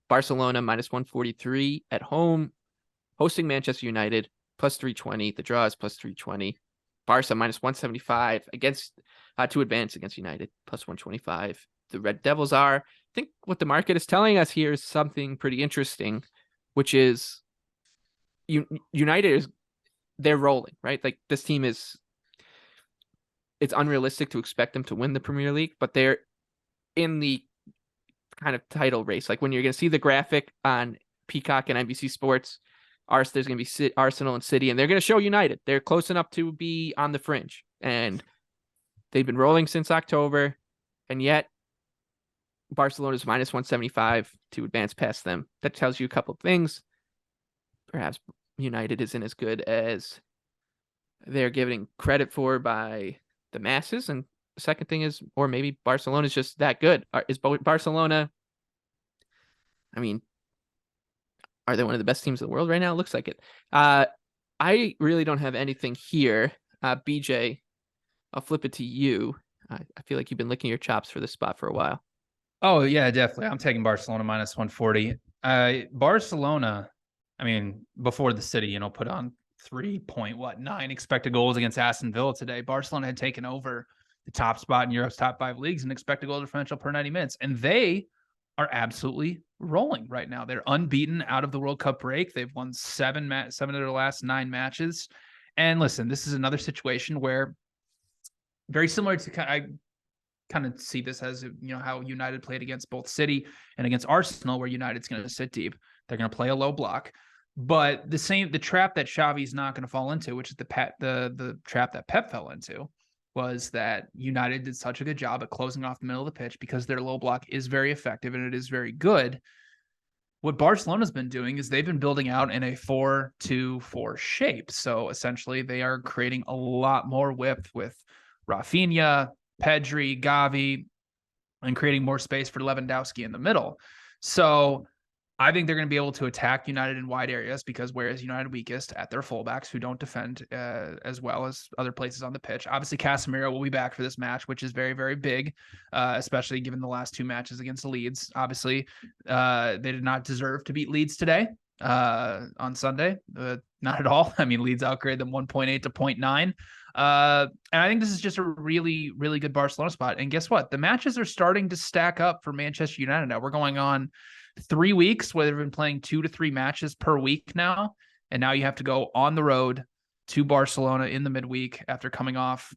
Barcelona minus 143 at home, hosting Manchester United plus 320. The draw is plus 320. Barca minus 175 against to advance against United plus 125. The Red Devils are. I think what the market is telling us here is something pretty interesting, which is United is they're rolling, right? Like this team is it's unrealistic to expect them to win the Premier League, but they're in the kind of title race. Like when you're going to see the graphic on Peacock and NBC Sports, there's going to be Arsenal and City, and they're going to show United. They're close enough to be on the fringe, and they've been rolling since October, and yet Barcelona's minus 175 to advance past them. That tells you a couple of things. Perhaps United isn't as good as they're giving credit for by the masses, and the second thing is, or maybe Barcelona is just that good. Is Barcelona, I mean, are they one of the best teams in the world right now? It looks like it. I really don't have anything here. BJ, I'll flip it to you. I feel like you've been licking your chops for this spot for a while. Oh, yeah, definitely. I'm taking Barcelona minus 140. Barcelona, I mean, before the City, put on 3.9 expected goals against Aston Villa today. Barcelona had taken over the top spot in Europe's top 5 leagues in expected goal differential per 90 minutes. And they are absolutely rolling right now. They're unbeaten out of the World Cup break. They've won 7 of their last 9 matches. And listen, this is another situation where very similar to I kind of see this as how United played against both City and against Arsenal, where United's going to sit deep. They're going to play a low block. But the trap that Xavi's not going to fall into, which is the trap that Pep fell into, was that United did such a good job at closing off the middle of the pitch because their low block is very effective and it is very good. What Barcelona's been doing is they've been building out in a 4-2-4 shape. So essentially they are creating a lot more width with Rafinha, Pedri, Gavi, and creating more space for Lewandowski in the middle. So I think they're going to be able to attack United in wide areas because whereas United weakest at their fullbacks who don't defend as well as other places on the pitch. Obviously, Casemiro will be back for this match, which is very, very big, especially given the last 2 matches against Leeds. Obviously, they did not deserve to beat Leeds today on Sunday. Not at all. I mean, Leeds outgraded them 1.8 to 0.9. And I think this is just a really, really good Barcelona spot. And guess what? The matches are starting to stack up for Manchester United now. We're going on 3 weeks where they've been playing 2 to 3 matches per week now. And now you have to go on the road to Barcelona in the midweek after coming off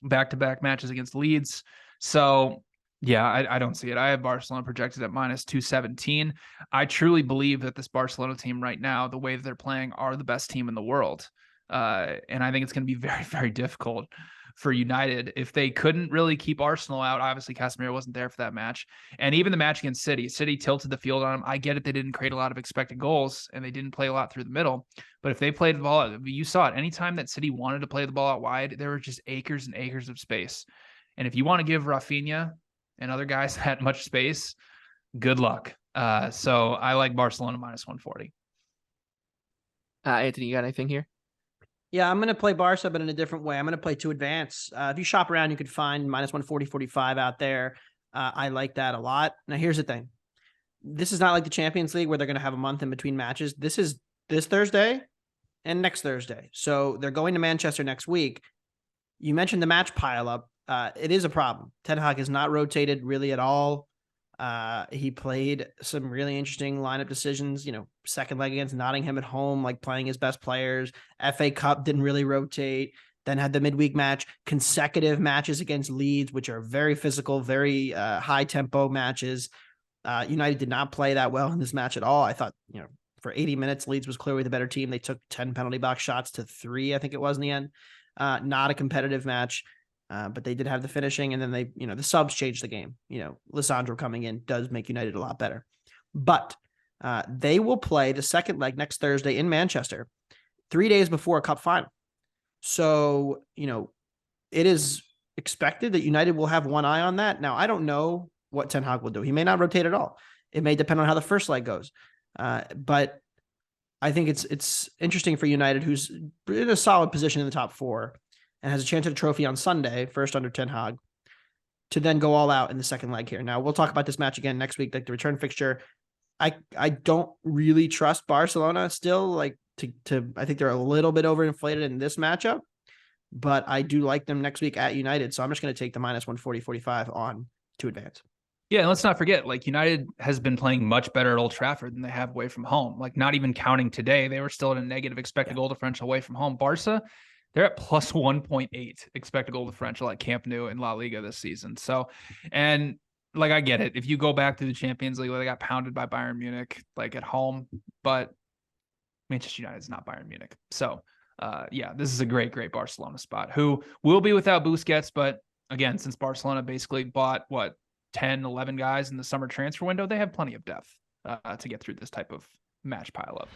back-to-back matches against Leeds. So yeah, I don't see it. I have Barcelona projected at minus 217. I truly believe that this Barcelona team right now, the way that they're playing, are the best team in the world. And I think it's going to be very, very difficult for United if they couldn't really keep Arsenal out. Obviously, Casemiro wasn't there for that match. And even the match against City tilted the field on them. I get it. They didn't create a lot of expected goals and they didn't play a lot through the middle. But if they played the ball out, you saw it. Anytime that City wanted to play the ball out wide, there were just acres and acres of space. And if you want to give Rafinha and other guys that much space, good luck. So I like Barcelona minus 140. Anthony, you got anything here? Yeah, I'm going to play Barca, but in a different way. I'm going to play to advance. If you shop around, you could find minus 140, 45 out there. I like that a lot. Now, here's the thing. This is not like the Champions League where they're going to have a month in between matches. This is this Thursday and next Thursday. So they're going to Manchester next week. You mentioned the match pileup. It is a problem. Ten Hag has not rotated really at all. He played some really interesting lineup decisions, second leg against Nottingham at home, like playing his best players. FA Cup didn't really rotate. Then had the midweek match, consecutive matches against Leeds, which are very physical, very high tempo matches. United did not play that well in this match at all. I thought, for 80 minutes, Leeds was clearly the better team. They took 10 penalty box shots to 3, I think it was in the end. Not a competitive match. But they did have the finishing, and then they, the subs changed the game. Lissandro coming in does make United a lot better. But they will play the second leg next Thursday in Manchester, 3 days before a cup final. So, it is expected that United will have one eye on that. Now, I don't know what Ten Hag will do. He may not rotate at all. It may depend on how the first leg goes. But I think it's interesting for United, who's in a solid position in the top 4, and has a chance at a trophy on Sunday, first under Ten Hag, to then go all out in the second leg here. Now, we'll talk about this match again next week, like the return fixture. I don't really trust Barcelona still. Like to I think they're a little bit overinflated in this matchup, but I do like them next week at United. So I'm just going to take the minus 140-45 on to advance. Yeah, and let's not forget, like United has been playing much better at Old Trafford than they have away from home. Like not even counting today, they were still at a negative expected goal differential away from home. Barca, they're at plus 1.8 expected goal differential at Camp Nou in La Liga this season. So, and like I get it. If you go back to the Champions League, they got pounded by Bayern Munich, like at home, but Manchester United is not Bayern Munich. So, yeah, this is a great Barcelona spot. Who will be without Busquets, but again, since Barcelona basically bought 10, 11 guys in the summer transfer window, they have plenty of depth to get through this type of match pileup.